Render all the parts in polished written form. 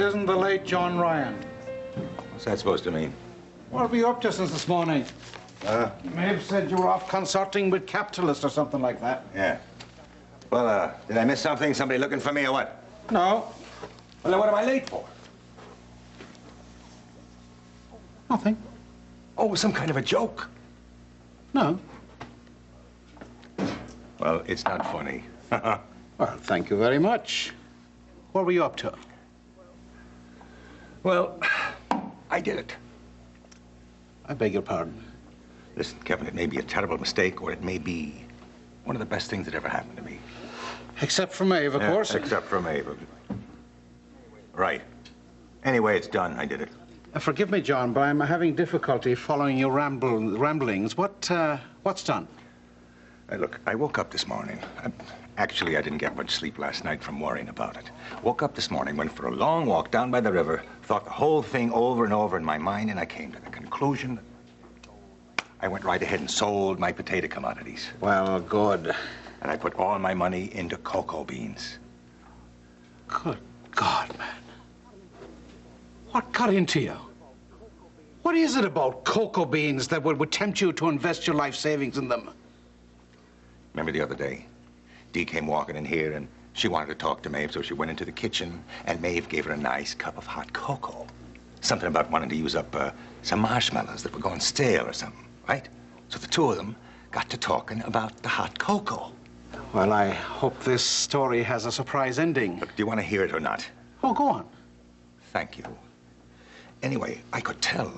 isn't the late John Ryan? What's that supposed to mean? What were you up to since this morning? Maeve said you were off consorting with capitalists or something like that. Yeah. Well, did I miss something? Somebody looking for me or what? No. Well, then what am I late for? Nothing. Oh, some kind of a joke. No. Well, it's not funny. Well, thank you very much. What were you up to? Well, I did it. I beg your pardon. Listen, Kevin, it may be a terrible mistake, or it may be one of the best things that ever happened to me. Except for Maeve, of course. Except for Maeve. Right. Anyway, it's done. I did it. Forgive me, John, but I'm having difficulty following your ramblings. What's done? Look, I woke up this morning. Actually, I didn't get much sleep last night from worrying about it. Woke up this morning, went for a long walk down by the river, thought the whole thing over and over in my mind, and I came to the conclusion that I went right ahead and sold my potato commodities. Well, good. And I put all my money into cocoa beans. Good God, man. What got into you? What is it about cocoa beans that would tempt you to invest your life savings in them? Remember the other day? Dee came walking in here, and she wanted to talk to Maeve, so she went into the kitchen, and Maeve gave her a nice cup of hot cocoa. Something about wanting to use up some marshmallows that were going stale or something, right? So the two of them got to talking about the hot cocoa. Well, I hope this story has a surprise ending. Look, do you want to hear it or not? Oh, go on. Thank you. Anyway, I could tell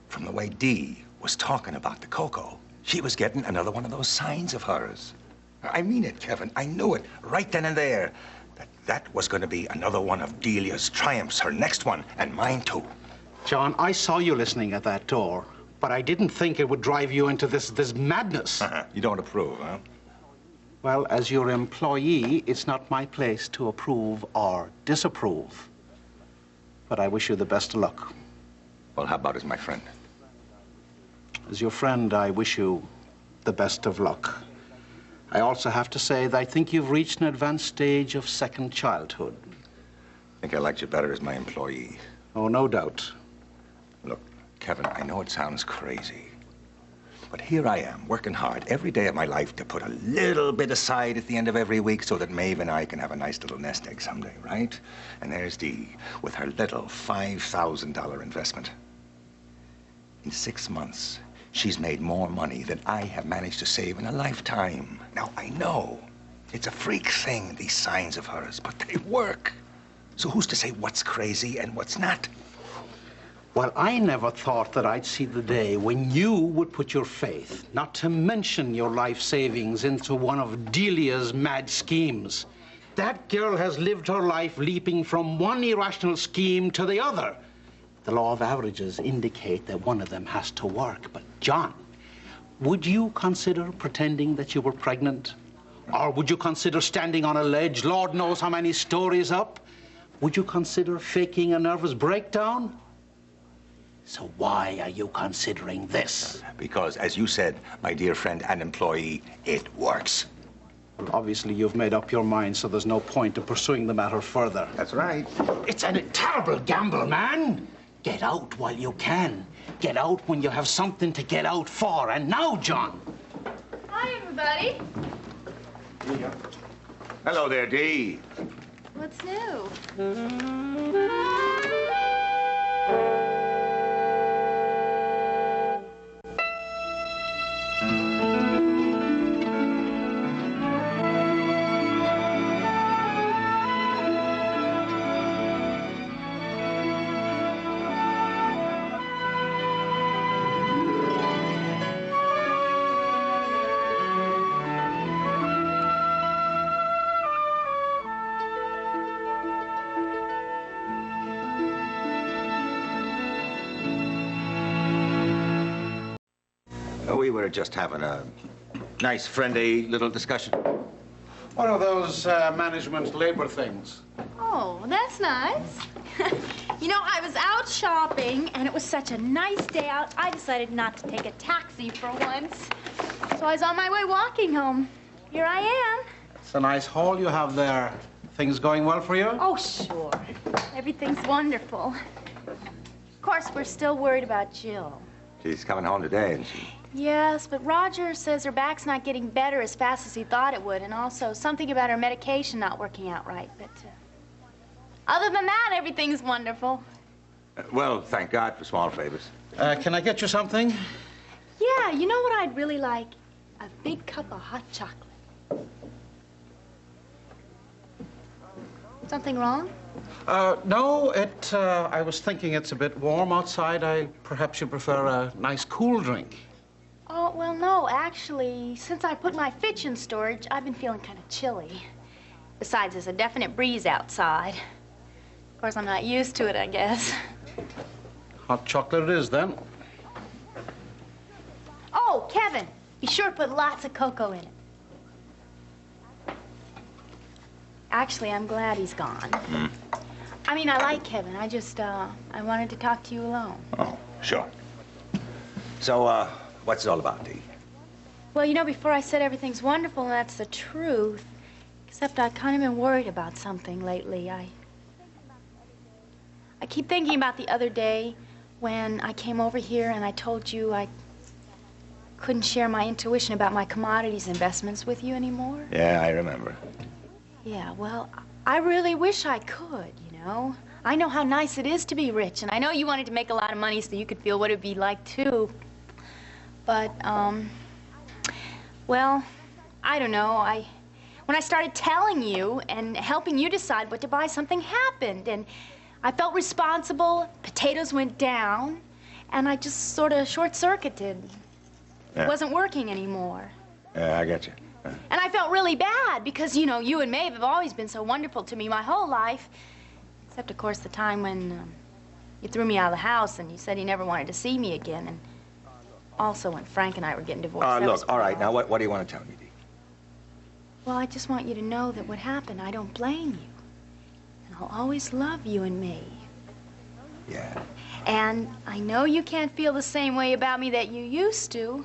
from the way Dee was talking about the cocoa, she was getting another one of those signs of hers. I mean it, Kevin. I knew it right then and there. That was going to be another one of Delia's triumphs, her next one, and mine too. John, I saw you listening at that door, but I didn't think it would drive you into this madness. You don't approve, huh? Well, as your employee, it's not my place to approve or disapprove. But I wish you the best of luck. Well, how about as my friend? As your friend, I wish you the best of luck. I also have to say that I think you've reached an advanced stage of second childhood. I think I liked you better as my employee. Oh, no doubt. Look, Kevin, I know it sounds crazy, but here I am, working hard every day of my life to put a little bit aside at the end of every week so that Maeve and I can have a nice little nest egg someday, right? And there's Dee with her little $5,000 investment. In 6 months, she's made more money than I have managed to save in a lifetime. Now, I know it's a freak thing, these signs of hers, but they work. So who's to say what's crazy and what's not? Well, I never thought that I'd see the day when you would put your faith, not to mention your life savings, into one of Delia's mad schemes. That girl has lived her life leaping from one irrational scheme to the other. The law of averages indicate that one of them has to work. But, John, would you consider pretending that you were pregnant? Or would you consider standing on a ledge, Lord knows how many stories up? Would you consider faking a nervous breakdown? So why are you considering this? Because, as you said, my dear friend and employee, it works. Well, obviously, you've made up your mind, so there's no point in pursuing the matter further. That's right. It's a terrible gamble, man. Get out while you can. Get out when you have something to get out for. And now, John. Hi, everybody. Hello there, Dee. What's new? We were just having a nice, friendly little discussion. One of those management labor things. Oh, that's nice. You know, I was out shopping, and it was such a nice day out, I decided not to take a taxi for once. So I was on my way walking home. Here I am. It's a nice haul you have there. Things going well for you? Oh, sure. Everything's wonderful. Of course, we're still worried about Jill. She's coming home today, isn't she? Yes, but Roger says her back's not getting better as fast as he thought it would, and also something about her medication not working out right. But other than that, everything's wonderful. Well, thank God for small favors. Can I get you something? Yeah, you know what I'd really like? A big cup of hot chocolate. Something wrong? No, I was thinking it's a bit warm outside. Perhaps you prefer a nice cool drink. Oh, well, no, actually, since I put my Fitch in storage, I've been feeling kind of chilly. Besides, there's a definite breeze outside. Of course, I'm not used to it, I guess. Hot chocolate it is, then. Oh, Kevin, be sure to put lots of cocoa in it. Actually, I'm glad he's gone. I mean, I like Kevin. I just, I wanted to talk to you alone. Oh, sure. So, what's it all about, Dee? Well, you know, before I said everything's wonderful, and that's the truth, except I've kind of been worried about something lately. I keep thinking about the other day when I came over here and I told you I couldn't share my intuition about my commodities investments with you anymore. Yeah, I remember. Yeah, well, I really wish I could, you know. I know how nice it is to be rich, and I know you wanted to make a lot of money so you could feel what it'd be like, too. But, well, I don't know. When I started telling you and helping you decide what to buy, something happened, and I felt responsible, potatoes went down, and I just sort of short-circuited. Yeah. It wasn't working anymore. Yeah, I get you. And I felt really bad because, you know, you and Maeve have always been so wonderful to me my whole life. Except, of course, the time when you threw me out of the house and you said you never wanted to see me again. And also when Frank and I were getting divorced. That was Look, all right, now what do you want to tell me, Dee? Well, I just want you to know that what happened, I don't blame you. And I'll always love you and Maeve. Yeah. And I know you can't feel the same way about me that you used to.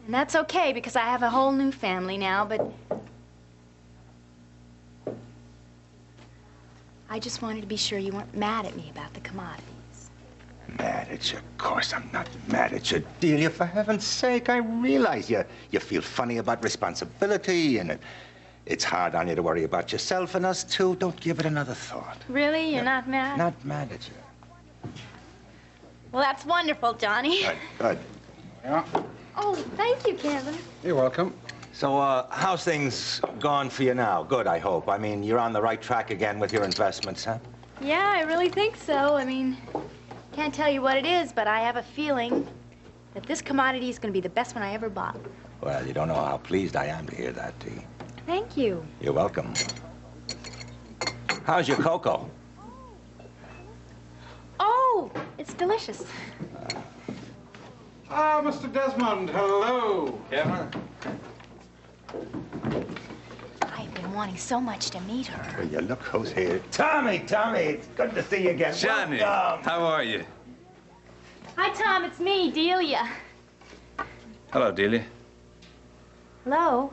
And that's okay, because I have a whole new family now, but I just wanted to be sure you weren't mad at me about the commodities. Mad at you? Of course I'm not mad at you, Delia. For heaven's sake, I realize you feel funny about responsibility, and it's hard on you to worry about yourself and us, too. Don't give it another thought. Really? You're not mad? Not mad at you. Well, that's wonderful, Johnny. Good, good. Yeah. Oh, thank you, Kevin. You're welcome. So, how's things gone for you now? Good, I hope. I mean, you're on the right track again with your investments, huh? Yeah, I really think so. I mean, can't tell you what it is, but I have a feeling that this commodity is going to be the best one I ever bought. Well, you don't know how pleased I am to hear that, Dee. Thank you. You're welcome. How's your cocoa? Oh, it's delicious. Ah, Mr. Desmond, hello. Kevin? I've been wanting so much to meet her. Will you look who's here? Tommy, it's good to see you again. Johnny, Welcome. how are you? Hi, Tom. It's me, Delia. Hello, Delia. Hello.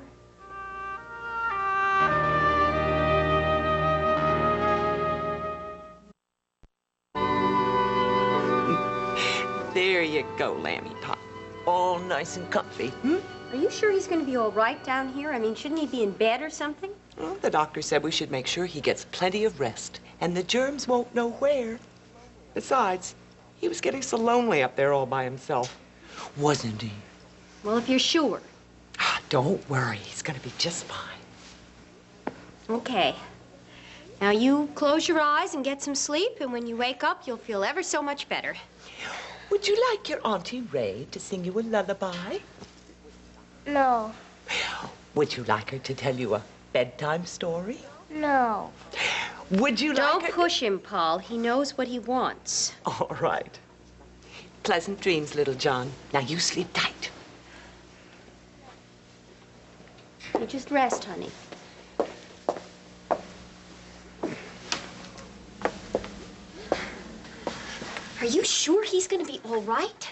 There you go, Lammy Pop. All nice and comfy. Are you sure he's going to be all right down here? I mean, shouldn't he be in bed or something? Well, the doctor said we should make sure he gets plenty of rest, and the germs won't know where. Besides, he was getting so lonely up there all by himself. Wasn't he? Well, if you're sure. Don't worry. He's going to be just fine. Okay. Now, you close your eyes and get some sleep, and when you wake up, you'll feel ever so much better. Would you like your Auntie Ray to sing you a lullaby? No. Would you like her to tell you a bedtime story? No. Would you like Don't her... push him, Paul. He knows what he wants. All right. Pleasant dreams, little John. Now you sleep tight. You just rest, honey. Are you sure he's going to be all right?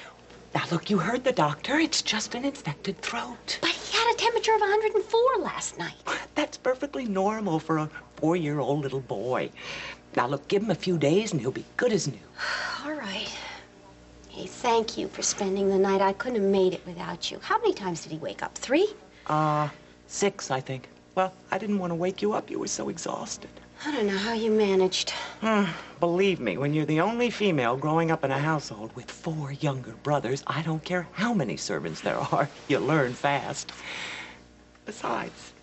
Now, look, you heard the doctor. It's just an infected throat. But he had a temperature of 104 last night. That's perfectly normal for a 4-year-old little boy. Now, look, give him a few days and he'll be good as new. All right. Hey, thank you for spending the night. I couldn't have made it without you. How many times did he wake up? 3? 6, I think. Well, I didn't want to wake you up. You were so exhausted. I don't know how you managed. Believe me, when you're the only female growing up in a household with 4 younger brothers, I don't care how many servants there are, you learn fast. Besides,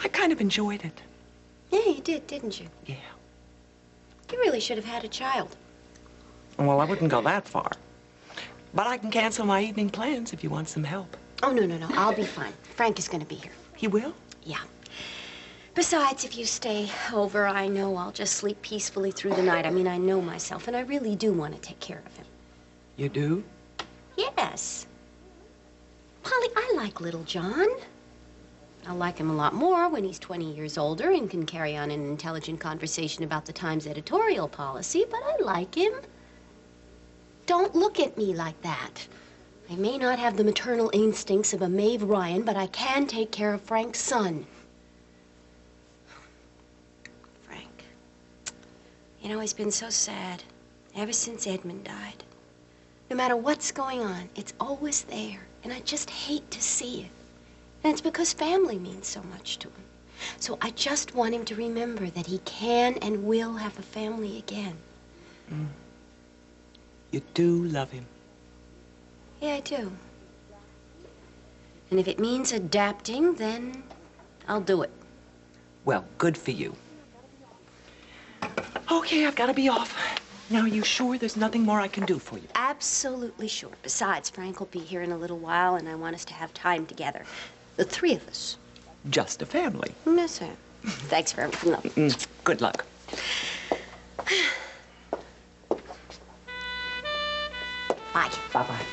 I kind of enjoyed it. Yeah, you did, didn't you? Yeah. You really should have had a child. Well, I wouldn't go that far. But I can cancel my evening plans if you want some help. Oh, no. I'll be fine. Frank is going to be here. He will? Yeah. Besides, if you stay over, I know I'll just sleep peacefully through the night. I mean, I know myself, and I really do want to take care of him. You do? Yes. Polly, I like little John. I'll like him a lot more when he's 20 years older and can carry on an intelligent conversation about the Times editorial policy, but I like him. Don't look at me like that. I may not have the maternal instincts of a Maeve Ryan, but I can take care of Frank's son. Frank. You know, he's been so sad ever since Edmund died. No matter what's going on, it's always there, and I just hate to see it. And it's because family means so much to him. So I just want him to remember that he can and will have a family again. You do love him. Yeah, I do. And if it means adapting, then I'll do it. Well, good for you. Okay, I've got to be off. Now, are you sure there's nothing more I can do for you? Absolutely sure. Besides, Frank will be here in a little while, and I want us to have time together. The 3 of us. Just a family. Yes, sir. Thanks for everything, though. Good luck. Bye. Bye-bye.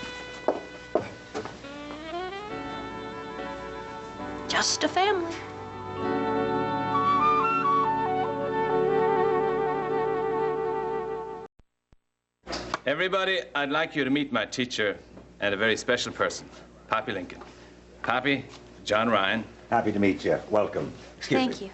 Just a family. Everybody, I'd like you to meet my teacher and a very special person, Poppy Lincoln. Poppy, John Ryan. Happy to meet you. Welcome. Thank you.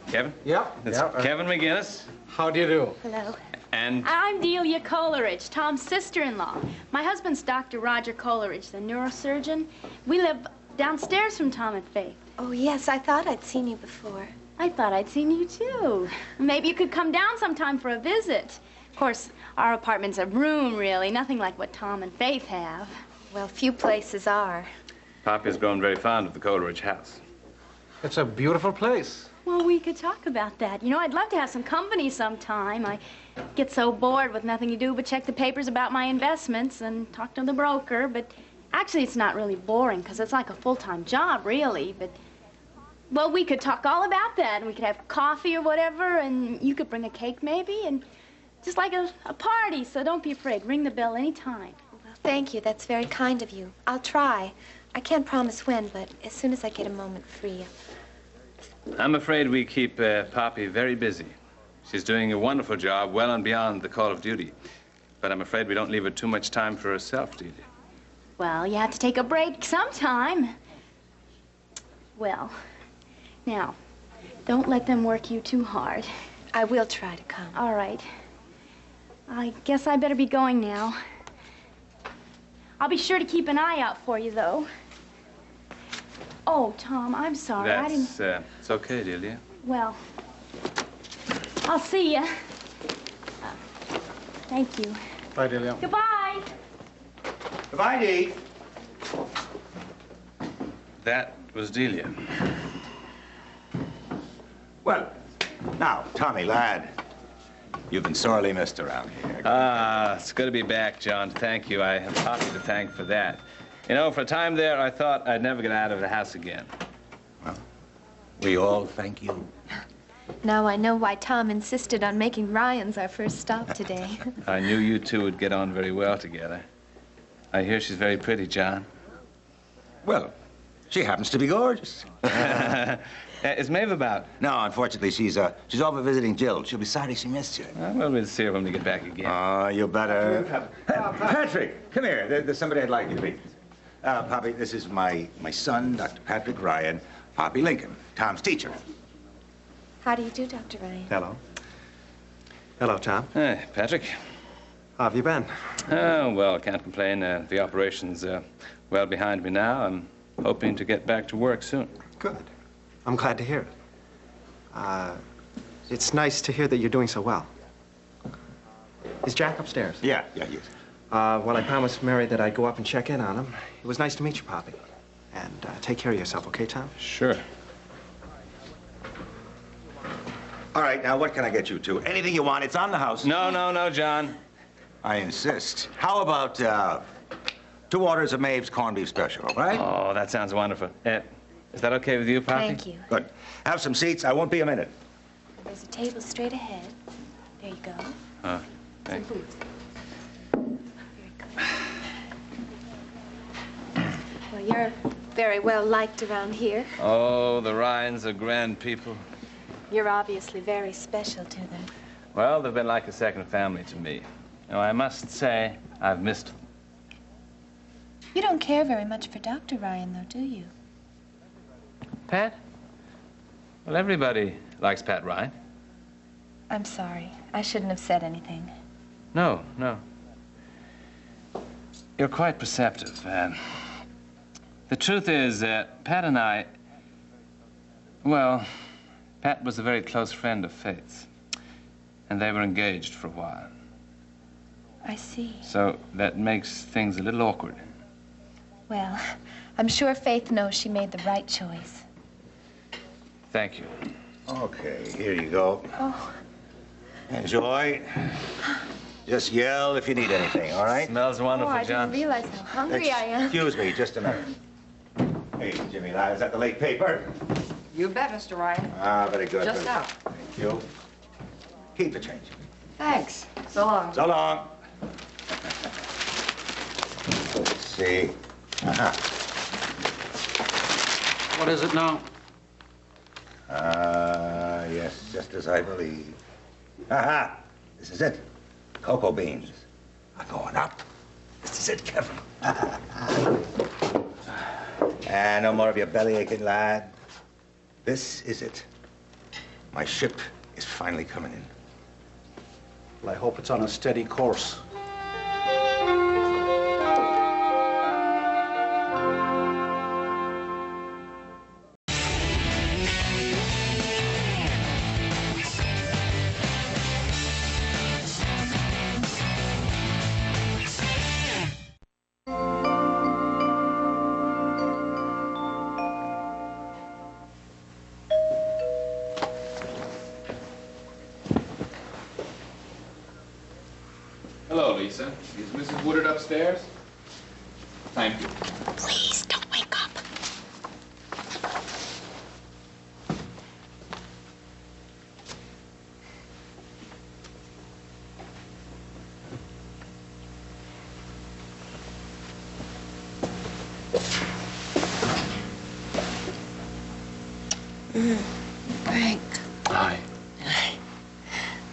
Kevin? Yeah. It's Kevin McGinnis. How do you do? Hello. And I'm Delia Coleridge, Tom's sister-in-law. My husband's Dr. Roger Coleridge, the neurosurgeon. We live downstairs from Tom and Faith. Oh, yes, I thought I'd seen you before. I thought I'd seen you, too. Maybe you could come down sometime for a visit. Of course, our apartment's a room, really, nothing like what Tom and Faith have. Well, few places are. Poppy's grown very fond of the Coleridge house. It's a beautiful place. Well, we could talk about that. You know, I'd love to have some company sometime. I get so bored with nothing to do but check the papers about my investments and talk to the broker, but actually it's not really boring because it's like a full-time job, really, but... Well, we could talk all about that, and we could have coffee or whatever, and you could bring a cake maybe, and just like a party, so don't be afraid. Ring the bell anytime. Well, thank you. That's very kind of you. I'll try. I can't promise when, but as soon as I get a moment free. I'm afraid we keep Poppy very busy. She's doing a wonderful job, well and beyond the call of duty. But I'm afraid we don't leave her too much time for herself, do you? Well, you have to take a break sometime. Well, now, don't let them work you too hard. I will try to come. All right. I guess I better be going now. I'll be sure to keep an eye out for you, though. Oh, Tom, I'm sorry. I didn't... It's okay, Delia. Well, I'll see you. Thank you. Bye, Delia. Goodbye. Goodbye, Dee. That was Delia. Well, now, Tommy, lad, you've been sorely missed around here. It's good to be back, John. Thank you. I have Poppy to thank for that. You know, for a time there, I thought I'd never get out of the house again. Well, we all thank you. Now I know why Tom insisted on making Ryan's our first stop today. I knew you two would get on very well together. I hear she's very pretty, John. Well, she happens to be gorgeous. Is Maeve about? No, unfortunately, she's over visiting Jill. She'll be sorry she missed you. Well, we'll see her when we get back again. Oh, you better. Hey, Patrick, come here. There's somebody I'd like you to meet. Poppy, this is my son, Dr. Patrick Ryan, Poppy Lincoln, Tom's teacher. How do you do, Dr. Ryan? Hello. Hello, Tom. Hey, Patrick. How have you been? Oh, well, can't complain. The operation's well behind me now. I'm hoping to get back to work soon. Good. I'm glad to hear it. It's nice to hear that you're doing so well. Is Jack upstairs? Yeah, he is. Well, I promised Mary that I'd go up and check in on him. It was nice to meet you, Poppy. And take care of yourself, okay, Tom? Sure. All right, now what can I get you to? Anything you want, it's on the house. No, John. I insist. How about 2 orders of Maeve's corned beef special, all right? Oh, that sounds wonderful. Is that okay with you, Poppy? Thank you. Good. Have some seats. I won't be a minute. There's a table straight ahead. There you go. Thanks. Well, you're very well liked around here. Oh, the Ryans are grand people. You're obviously very special to them. Well, they've been like a second family to me. Now, I must say, I've missed them. You don't care very much for Dr. Ryan, though, do you? Pat? Well, everybody likes Pat Ryan. I'm sorry. I shouldn't have said anything. No. You're quite perceptive. The truth is, Pat and I, well, Pat was a very close friend of Faith's, and they were engaged for a while. I see. So that makes things a little awkward. Well, I'm sure Faith knows she made the right choice. Thank you. Okay, here you go. Oh. Enjoy. Just yell if you need anything, all right? Smells wonderful, I John. didn't realize how hungry I am. Excuse me, just a minute. Hey, Jimmy, lad, is that the late paper? You bet, Mr. Ryan. Ah, very good. Just out. Thank you. Keep the change. Thanks. So long. So long. Let's see. Uh-huh. What is it now? Yes, just as I believe. Aha! This is it. Cocoa beans are going up. This is it, Kevin. And no more of your belly aching, lad. This is it. My ship is finally coming in. Well, I hope it's on a steady course. Hello, Lisa. Is Mrs. Woodard upstairs? Thank you. Please, don't wake up. Frank. Hi.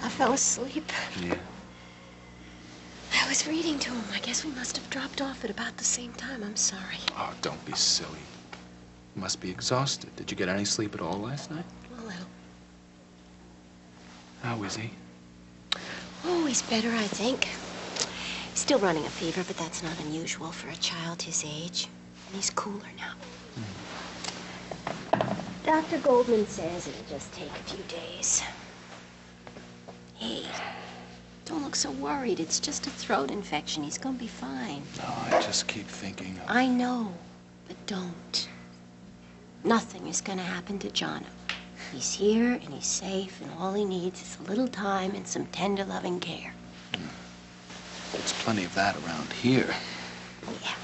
I fell asleep. Yeah. I was reading to him. I guess we must have dropped off at about the same time. I'm sorry. Oh, don't be silly. You must be exhausted. Did you get any sleep at all last night? A little. How is he? Oh, he's better, I think. He's still running a fever, but that's not unusual for a child his age. And he's cooler now. Dr. Goldman says it'll just take a few days. Hey, don't look so worried. It's just a throat infection. He's gonna be fine. No, I just keep thinking of... I know, but don't. Nothing is gonna happen to Jono. He's here and he's safe, and all he needs is a little time and some tender, loving care. There's plenty of that around here. Yeah.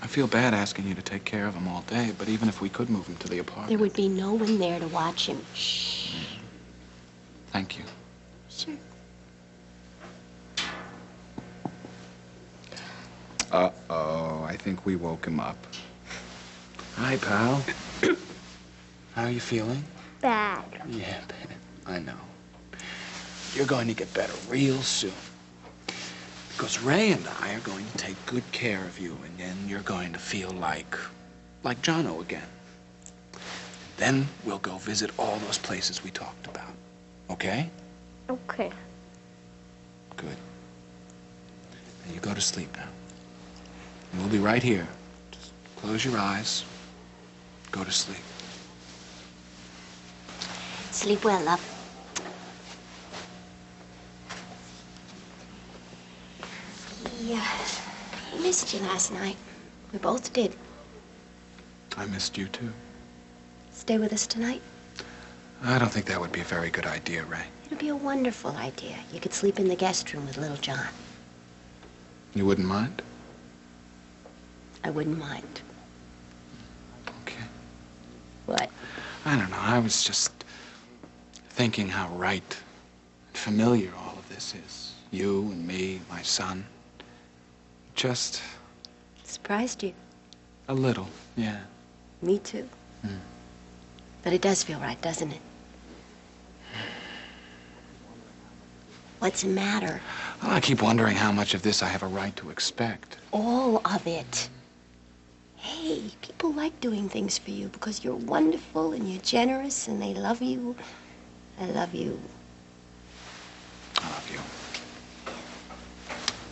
I feel bad asking you to take care of him all day, but even if we could move him to the apartment... There would be no one there to watch him. Shh. Thank you. Sure. Uh-oh, I think we woke him up. Hi, pal. How are you feeling? Bad. Yeah, I know. You're going to get better real soon. Because Ray and I are going to take good care of you, and then you're going to feel like Jono again. Then we'll go visit all those places we talked about. Okay? Okay. Good. Now you go to sleep now. And we'll be right here. Just close your eyes. Go to sleep. Sleep well, love. He missed you last night. We both did. I missed you, too. Stay with us tonight? I don't think that would be a very good idea, Ray. It'd be a wonderful idea. You could sleep in the guest room with little John. You wouldn't mind? I wouldn't mind. Okay. What? I don't know. I was just thinking how right and familiar all of this is. You and me, my son. Just Surprised you? a little, yeah. Me too. But it does feel right, doesn't it? What's the matter? Well, I keep wondering how much of this I have a right to expect. All of it. Hey, people like doing things for you because you're wonderful and you're generous and they love you. I love you. I love you.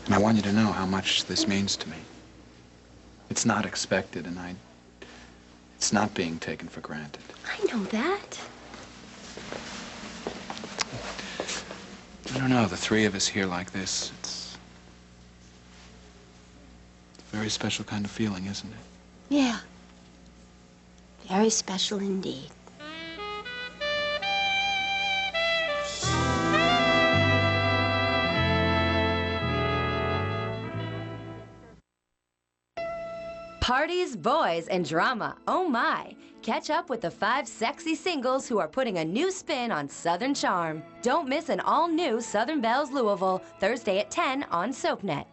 And I want you to know how much this means to me. It's not expected, and it's not being taken for granted. I know that. I don't know, the three of us here like this, it's a very special kind of feeling, isn't it? Yeah. Very special indeed. Parties, boys, and drama. Oh my! Catch up with the 5 sexy singles who are putting a new spin on Southern charm. Don't miss an all-new Southern Bells Louisville, Thursday at 10 on SoapNet.